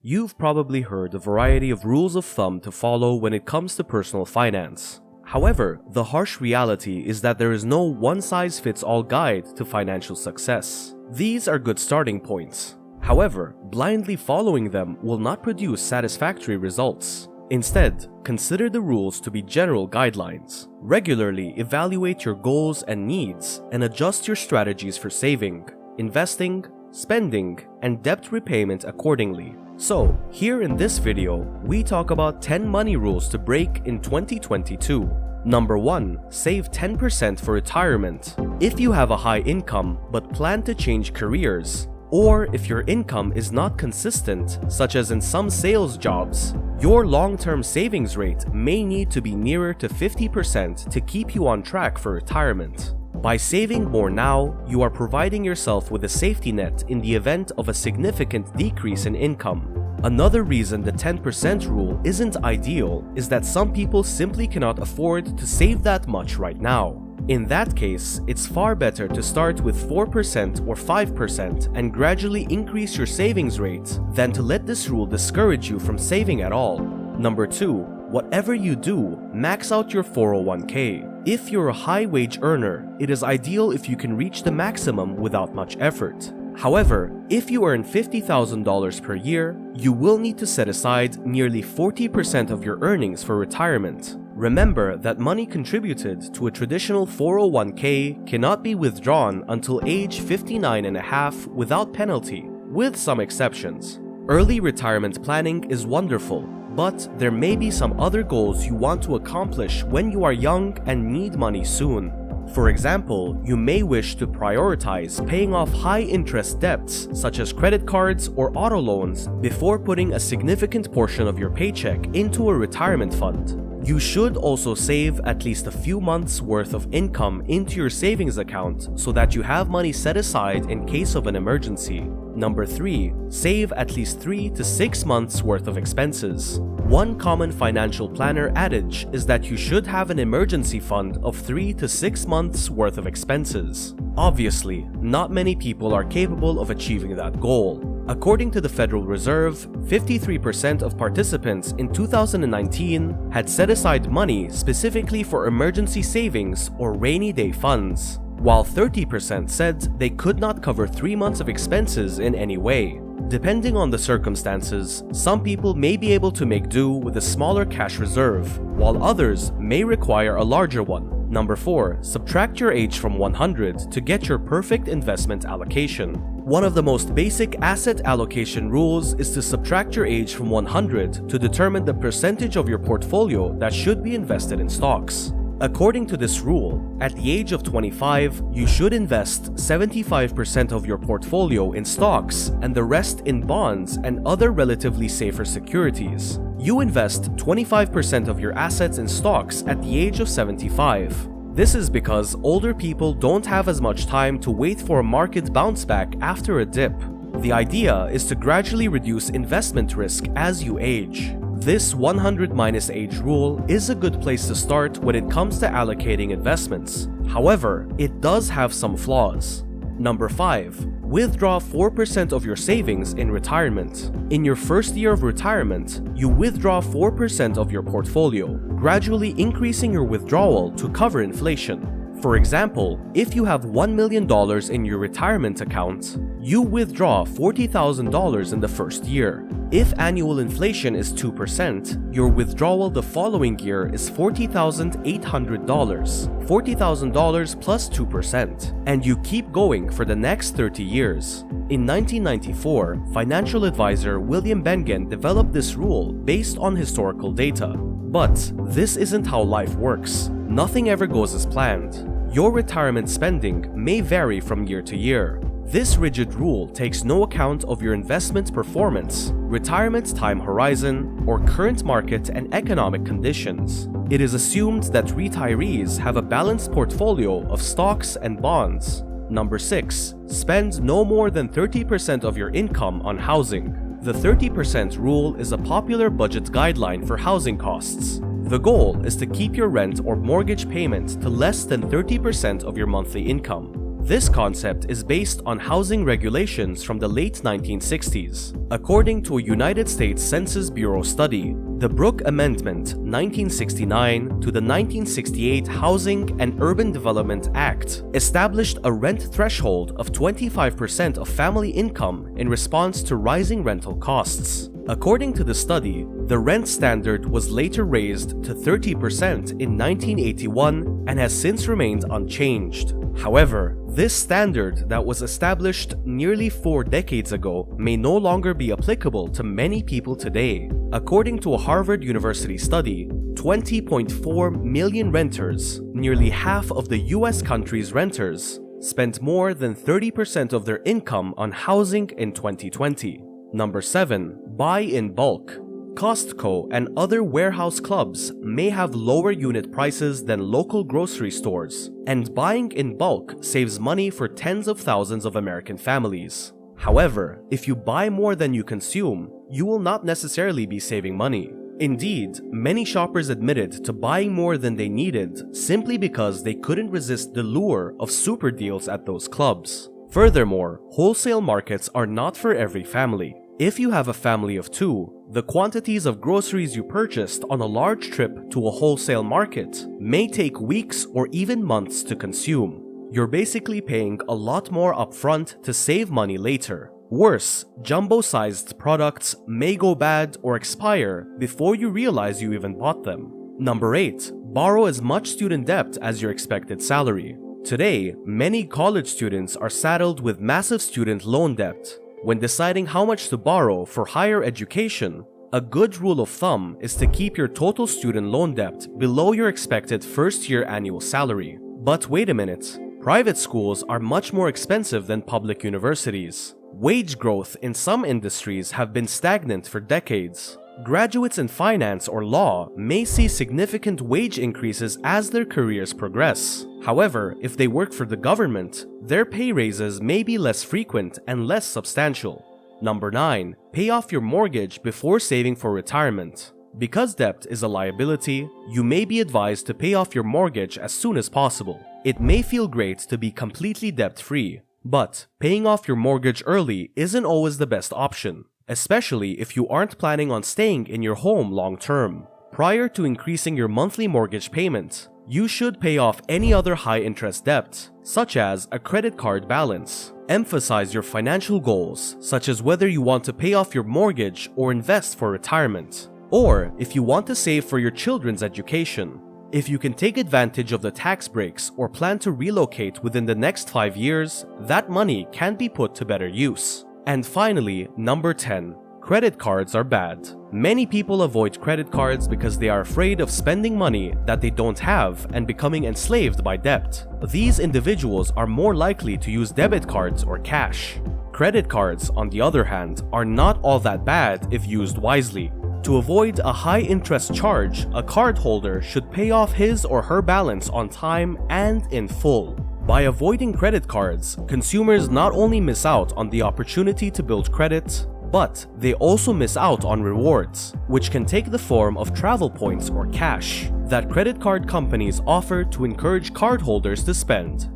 You've probably heard a variety of rules of thumb to follow when it comes to personal finance. However, the harsh reality is that there is no one-size-fits-all guide to financial success. These are good starting points. However, blindly following them will not produce satisfactory results. Instead, consider the rules to be general guidelines. Regularly evaluate your goals and needs and adjust your strategies for saving, investing, spending, and debt repayment accordingly. So, here in this video, we talk about 10 money rules to break in 2022. Number 1. Save 10% for retirement. If you have a high income but plan to change careers, or if your income is not consistent, such as in some sales jobs, your long-term savings rate may need to be nearer to 50% to keep you on track for retirement. By saving more now, you are providing yourself with a safety net in the event of a significant decrease in income. Another reason the 10% rule isn't ideal is that some people simply cannot afford to save that much right now. In that case, it's far better to start with 4% or 5% and gradually increase your savings rate than to let this rule discourage you from saving at all. Number 2. Whatever you do, max out your 401k. If you're a high-wage earner, it is ideal if you can reach the maximum without much effort. However, if you earn $50,000 per year, you will need to set aside nearly 40% of your earnings for retirement. Remember that money contributed to a traditional 401k cannot be withdrawn until age 59.5 without penalty, with some exceptions. Early retirement planning is wonderful, but there may be some other goals you want to accomplish when you are young and need money soon. For example, you may wish to prioritize paying off high-interest debts such as credit cards or auto loans before putting a significant portion of your paycheck into a retirement fund. You should also save at least a few months' worth of income into your savings account so that you have money set aside in case of an emergency. Number 3. Save at least 3 to 6 months' worth of expenses. One common financial planner adage is that you should have an emergency fund of 3 to 6 months' worth of expenses. Obviously, not many people are capable of achieving that goal. According to the Federal Reserve, 53% of participants in 2019 had set aside money specifically for emergency savings or rainy day funds, while 30% said they could not cover 3 months of expenses in any way. Depending on the circumstances, some people may be able to make do with a smaller cash reserve, while others may require a larger one. Number 4. Subtract your age from 100 to get your perfect investment allocation. One of the most basic asset allocation rules is to subtract your age from 100 to determine the percentage of your portfolio that should be invested in stocks. According to this rule, at the age of 25, you should invest 75% of your portfolio in stocks and the rest in bonds and other relatively safer securities. You invest 25% of your assets in stocks at the age of 75. This is because older people don't have as much time to wait for a market bounce back after a dip. The idea is to gradually reduce investment risk as you age. This 100 minus age rule is a good place to start when it comes to allocating investments. However, it does have some flaws. Number 5. Withdraw 4% of your savings in retirement. In your first year of retirement, you withdraw 4% of your portfolio, gradually increasing your withdrawal to cover inflation. For example, if you have $1 million in your retirement account, you withdraw $40,000 in the first year. If annual inflation is 2%, your withdrawal the following year is $40,800, $40,000 plus 2%, and you keep going for the next 30 years. In 1994, financial advisor William Bengen developed this rule based on historical data. But this isn't how life works. Nothing ever goes as planned. Your retirement spending may vary from year to year. This rigid rule takes no account of your investment performance, retirement time horizon, or current market and economic conditions. It is assumed that retirees have a balanced portfolio of stocks and bonds. Number 6. Spend no more than 30% of your income on housing. The 30% rule is a popular budget guideline for housing costs. The goal is to keep your rent or mortgage payment to less than 30% of your monthly income. This concept is based on housing regulations from the late 1960s. According to a United States Census Bureau study, the Brooke Amendment 1969 to the 1968 Housing and Urban Development Act established a rent threshold of 25% of family income in response to rising rental costs. According to the study, the rent standard was later raised to 30% in 1981 and has since remained unchanged. However, this standard that was established nearly 4 decades ago may no longer be applicable to many people today. According to a Harvard University study, 20.4 million renters, nearly half of the US country's renters, spent more than 30% of their income on housing in 2020. Number 7. Buy in bulk. Costco and other warehouse clubs may have lower unit prices than local grocery stores, and buying in bulk saves money for tens of thousands of American families. However, if you buy more than you consume, you will not necessarily be saving money. Indeed, many shoppers admitted to buying more than they needed simply because they couldn't resist the lure of super deals at those clubs. Furthermore, wholesale markets are not for every family. If you have a family of 2, the quantities of groceries you purchased on a large trip to a wholesale market may take weeks or even months to consume. You're basically paying a lot more upfront to save money later. Worse, jumbo-sized products may go bad or expire before you realize you even bought them. Number 8. Borrow as much student debt as your expected salary. Today, many college students are saddled with massive student loan debt. When deciding how much to borrow for higher education, a good rule of thumb is to keep your total student loan debt below your expected first-year annual salary. But wait a minute, private schools are much more expensive than public universities. Wage growth in some industries have been stagnant for decades. Graduates in finance or law may see significant wage increases as their careers progress. However, if they work for the government, their pay raises may be less frequent and less substantial. Number 9. Pay off your mortgage before saving for retirement. Because debt is a liability, you may be advised to pay off your mortgage as soon as possible. It may feel great to be completely debt-free, but paying off your mortgage early isn't always the best option, especially if you aren't planning on staying in your home long term. Prior to increasing your monthly mortgage payment, you should pay off any other high-interest debt, such as a credit card balance. Emphasize your financial goals, such as whether you want to pay off your mortgage or invest for retirement, or if you want to save for your children's education. If you can take advantage of the tax breaks or plan to relocate within the next 5 years, that money can be put to better use. And finally, number 10. Credit cards are bad. Many people avoid credit cards because they are afraid of spending money that they don't have and becoming enslaved by debt. These individuals are more likely to use debit cards or cash. Credit cards, on the other hand, are not all that bad if used wisely. To avoid a high-interest charge, a cardholder should pay off his or her balance on time and in full. By avoiding credit cards, consumers not only miss out on the opportunity to build credit, but they also miss out on rewards, which can take the form of travel points or cash that credit card companies offer to encourage cardholders to spend.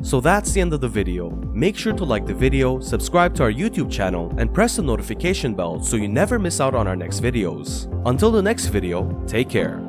So that's the end of the video. Make sure to like the video, subscribe to our YouTube channel, and press the notification bell so you never miss out on our next videos. Until the next video, take care.